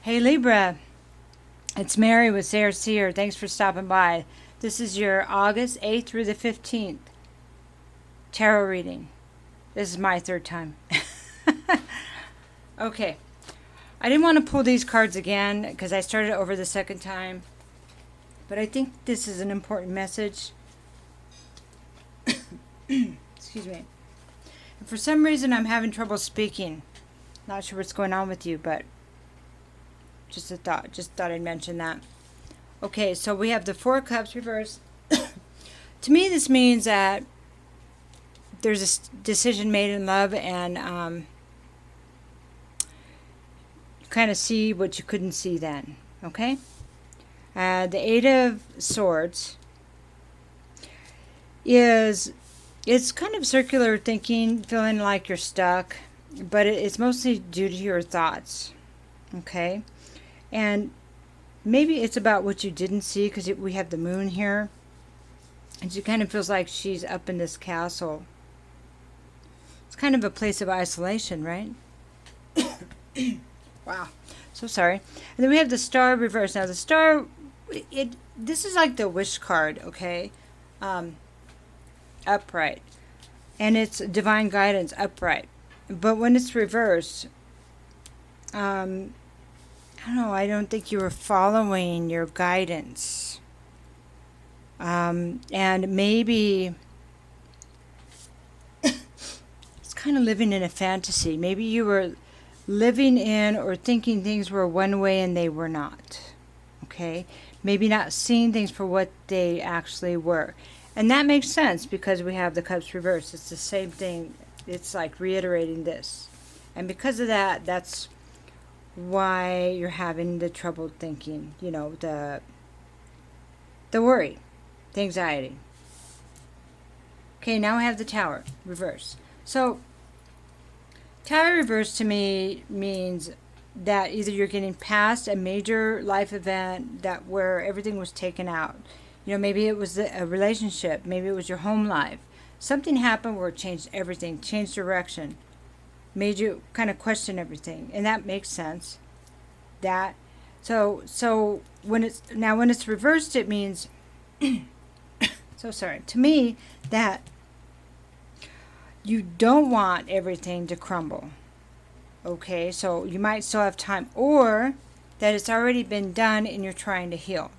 Hey Libra, it's Mary with Sayre Seer. Thanks for stopping by. This is your August 8th through the 15th tarot reading. This is my third time. Okay, I didn't want to pull these cards again because I started over the second time, but I think this is an important message. Excuse me. And for some reason I'm having trouble speaking. Not sure what's going on with you, but just a thought. Just thought I'd mention that. Okay, so we have the Four of Cups reversed. To me, this means that there's a decision made in love, and kind of see what you couldn't see then. Okay? The Eight of Swords it's kind of circular thinking, feeling like you're stuck, but it's mostly due to your thoughts. Okay? And maybe it's about what you didn't see, because we have the moon here. And she kind of feels like she's up in this castle. It's kind of a place of isolation, right? Wow. So sorry. And then we have the Star reversed. Now the Star, this is like the Wish card, okay? Upright. And it's divine guidance, upright. But when it's reversed, I don't know, I don't think you were following your guidance. And maybe it's kind of living in a fantasy. Maybe you were living in or thinking things were one way and they were not. Okay? Maybe not seeing things for what they actually were. And that makes sense because we have the Cups reversed. It's the same thing. It's like reiterating this. And because of that, that's why you're having the troubled thinking, the worry, the anxiety. Okay, now I have the Tower reverse. So Tower reverse to me means that either you're getting past a major life event that where everything was taken out. Maybe it was a relationship, maybe it was your home life. Something happened where it changed everything, changed direction, made you kind of question everything, and that makes sense. That so when it's reversed, it means so sorry to me that you don't want everything to crumble. Okay, so you might still have time, or that it's already been done and you're trying to heal.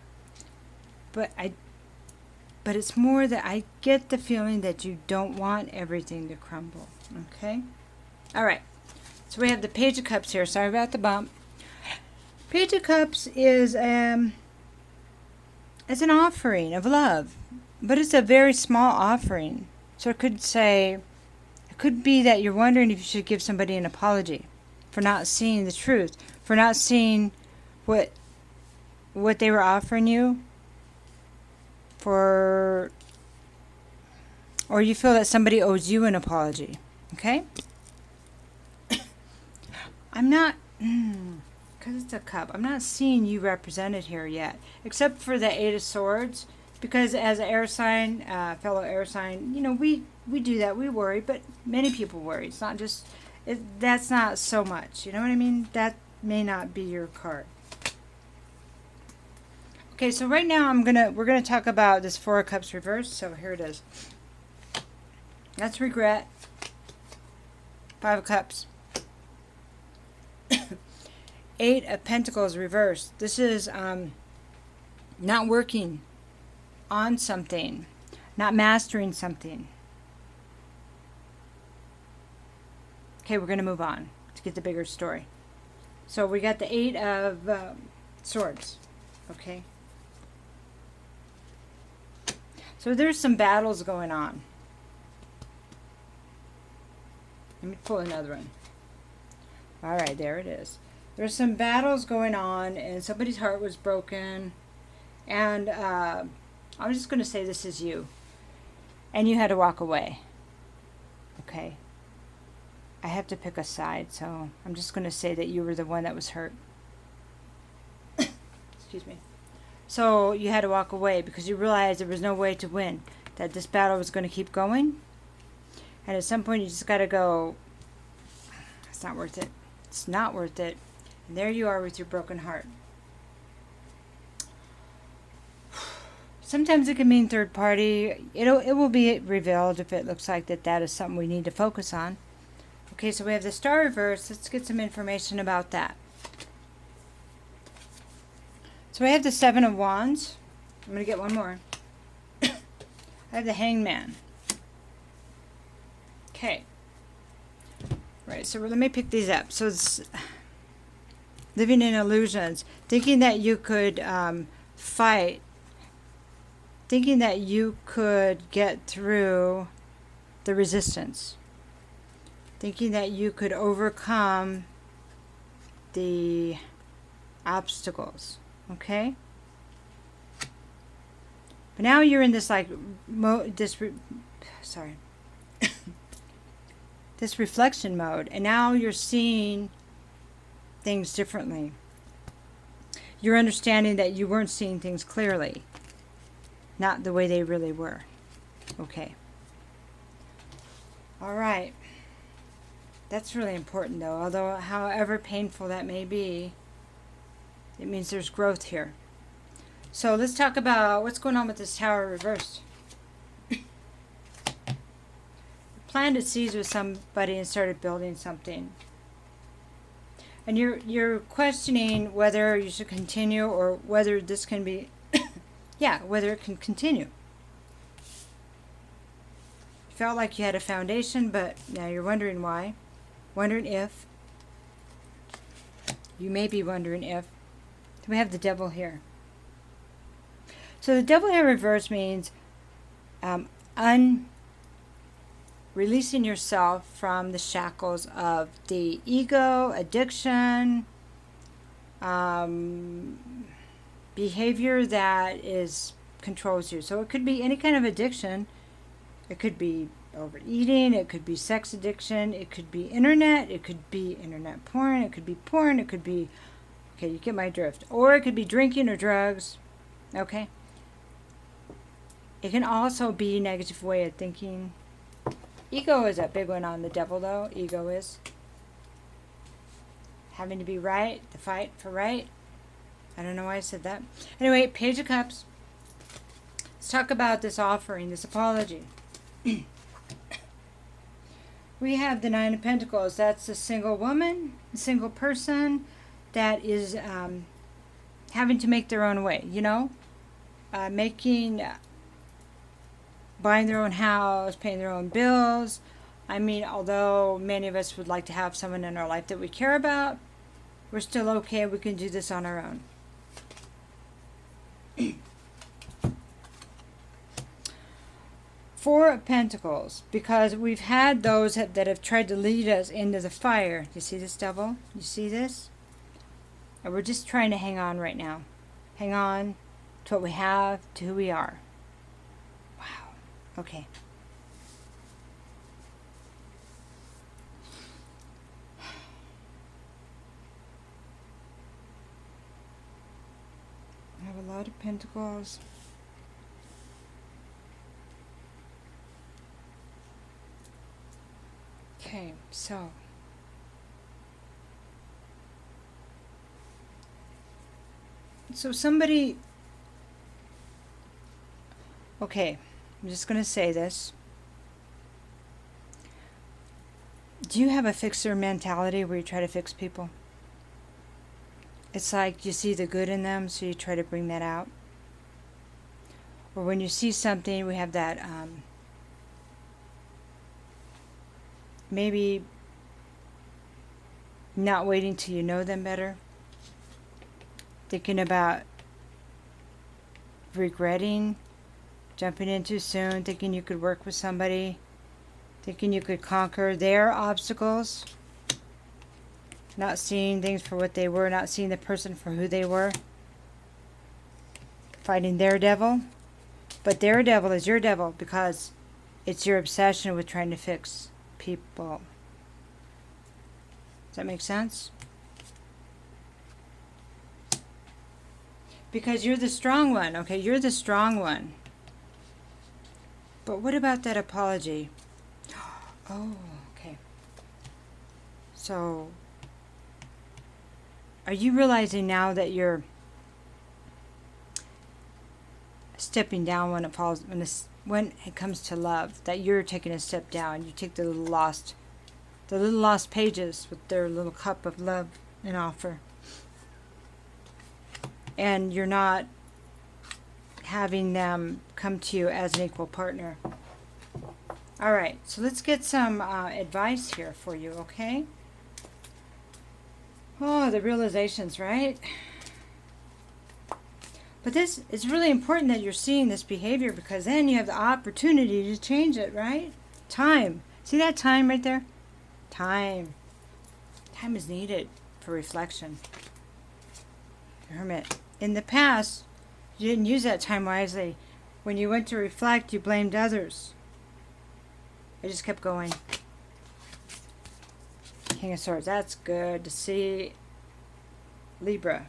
But it's more that I get the feeling that you don't want everything to crumble. Okay? All right. So we have the Page of Cups here. Sorry about the bump. Page of Cups is an offering of love, but it's a very small offering. So it could be that you're wondering if you should give somebody an apology for not seeing the truth, for not seeing what they were offering you, or you feel that somebody owes you an apology. Okay? I'm not, because it's a cup, I'm not seeing you represented here yet, except for the Eight of Swords, because as an air sign, fellow air sign, we do that, we worry, but many people worry. It's not just, that's not so much, you know what I mean? That may not be your card. Okay, so right now we're gonna talk about this Four of Cups reversed. So here it is. That's regret. Five of Cups. Eight of Pentacles reversed. This is not working on something, not mastering something. Okay, we're gonna move on to get the bigger story. So we got the Eight of Swords. Okay. So there's some battles going on. Let me pull another one. All right, there it is. There's some battles going on, and somebody's heart was broken. And I'm just going to say this is you. And you had to walk away. Okay. I have to pick a side, so I'm just going to say that you were the one that was hurt. Excuse me. So you had to walk away because you realized there was no way to win, that this battle was going to keep going. And at some point you just got to go, it's not worth it. It's not worth it. And there you are with your broken heart. Sometimes it can mean third party. It will be revealed if it looks like that is something we need to focus on. Okay, so we have the Star reverse. Let's get some information about that. So we have the Seven of Wands. I'm going to get one more. I have the Hanged Man. Okay. Right, so let me pick these up. So it's living in illusions. Thinking that you could fight. Thinking that you could get through the resistance. Thinking that you could overcome the obstacles. Okay? But now you're in this like this reflection mode, and now you're seeing things differently. You're understanding that you weren't seeing things clearly, not the way they really were. Okay. All right. That's really important, though. Although, however painful that may be, it means there's growth here. So let's talk about what's going on with this Tower reversed. Planted seeds with somebody and started building something. And you're questioning whether you should continue or whether this can be, whether it can continue. You felt like you had a foundation, but now you're wondering why. Wondering if. You may be wondering if. We have the Devil here. So the Devil here reverse means releasing yourself from the shackles of the ego, addiction, behavior that controls you. So it could be any kind of addiction. It could be overeating, it could be sex addiction, it could be internet, it could be internet porn, it could be porn, it could be, okay, you get my drift. Or it could be drinking or drugs, okay? It can also be a negative way of thinking. Ego is a big one on the Devil, though. Ego is having to be right, the fight for right. I don't know why I said that. Anyway, Page of Cups. Let's talk about this offering, this apology. We have the Nine of Pentacles. That's a single woman, a single person that is having to make their own way, buying their own house, paying their own bills. I mean, although many of us would like to have someone in our life that we care about, we're still okay. We can do this on our own. Four of Pentacles, because we've had those that have tried to lead us into the fire. You see this, Devil? You see this? And we're just trying to hang on right now. Hang on to what we have, to who we are. Wow. Okay. I have a lot of Pentacles. Okay, so somebody, okay, I'm just going to say this. Do you have a fixer mentality where you try to fix people? It's like you see the good in them, so you try to bring that out. Or when you see something, we have that maybe not waiting till you know them better. Thinking about regretting, jumping in too soon, thinking you could work with somebody, thinking you could conquer their obstacles, not seeing things for what they were, not seeing the person for who they were, fighting their devil. But their devil is your devil because it's your obsession with trying to fix people. Does that make sense? Because you're the strong one, okay? You're the strong one. But what about that apology? Oh, okay. So, are you realizing now that you're stepping down when it comes to love, that you're taking a step down? You take the little lost pages with their little cup of love and offer, and you're not having them come to you as an equal partner. All right, so let's get some advice here for you, okay? Oh, the realizations, right? But this is really important that you're seeing this behavior, because then you have the opportunity to change it, right? Time. See that time right there? Time. Time is needed for reflection. Hermit. In the past, you didn't use that time wisely. When you went to reflect, you blamed others. It just kept going. King of Swords. That's good to see. Libra.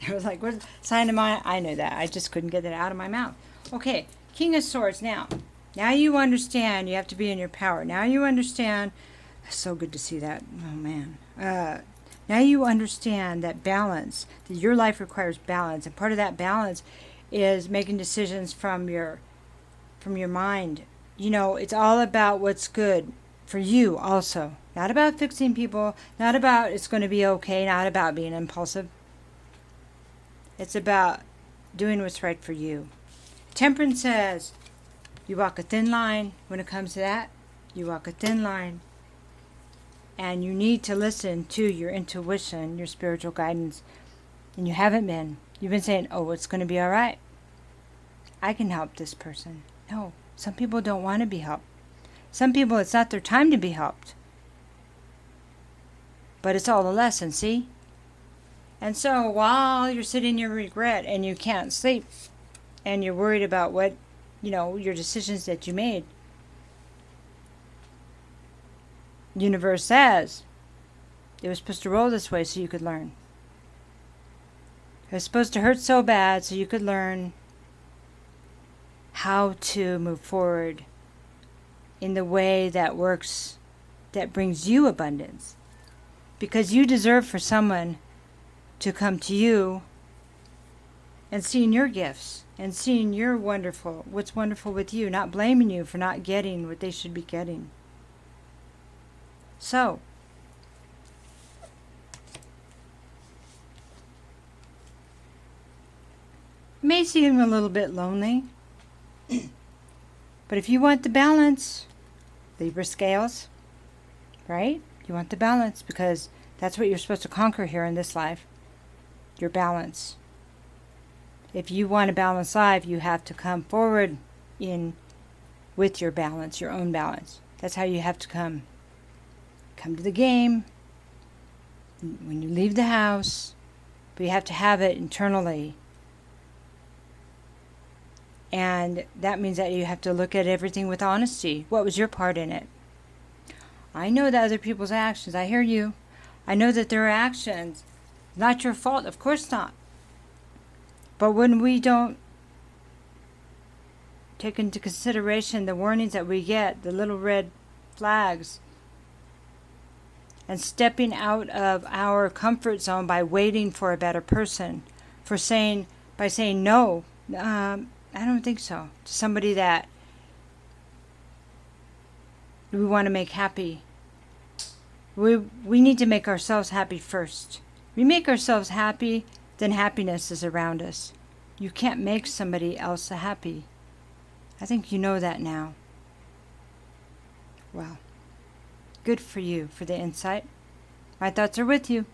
I was like, what sign am I? I knew that. I just couldn't get it out of my mouth. Okay, King of Swords. Now you understand you have to be in your power. Now you understand. So good to see that. Oh, man. Now you understand that balance, that your life requires balance. And part of that balance is making decisions from your mind. You know, it's all about what's good for you also. Not about fixing people. Not about it's going to be okay. Not about being impulsive. It's about doing what's right for you. Temperance says you walk a thin line when it comes to that. You walk a thin line. And you need to listen to your intuition, your spiritual guidance. And you haven't been. You've been saying, oh, it's going to be all right. I can help this person. No, some people don't want to be helped. Some people, it's not their time to be helped. But it's all a lesson, see? And so while you're sitting in your regret and you can't sleep and you're worried about what, your decisions that you made, the universe says it was supposed to roll this way so you could learn. It was supposed to hurt so bad so you could learn how to move forward in the way that works, that brings you abundance. Because you deserve for someone to come to you and seeing your gifts and seeing your what's wonderful with you, not blaming you for not getting what they should be getting. So, it may seem a little bit lonely, but if you want the balance, Libra scales, right? You want the balance because that's what you're supposed to conquer here in this life, your balance. If you want a balanced life, you have to come forward with your balance, your own balance. That's how you have to come to the game when you leave the house, but you have to have it internally. And that means that you have to look at everything with honesty. What was your part in it? I know that other people's actions, I hear you. I know that their actions, not your fault, of course not. But when we don't take into consideration the warnings that we get, the little red flags, and stepping out of our comfort zone by waiting for a better person, by saying no, I don't think so, to somebody that we want to make happy. We need to make ourselves happy first. We make ourselves happy, then happiness is around us. You can't make somebody else happy. I think you know that now. Well, good for you for the insight. My thoughts are with you.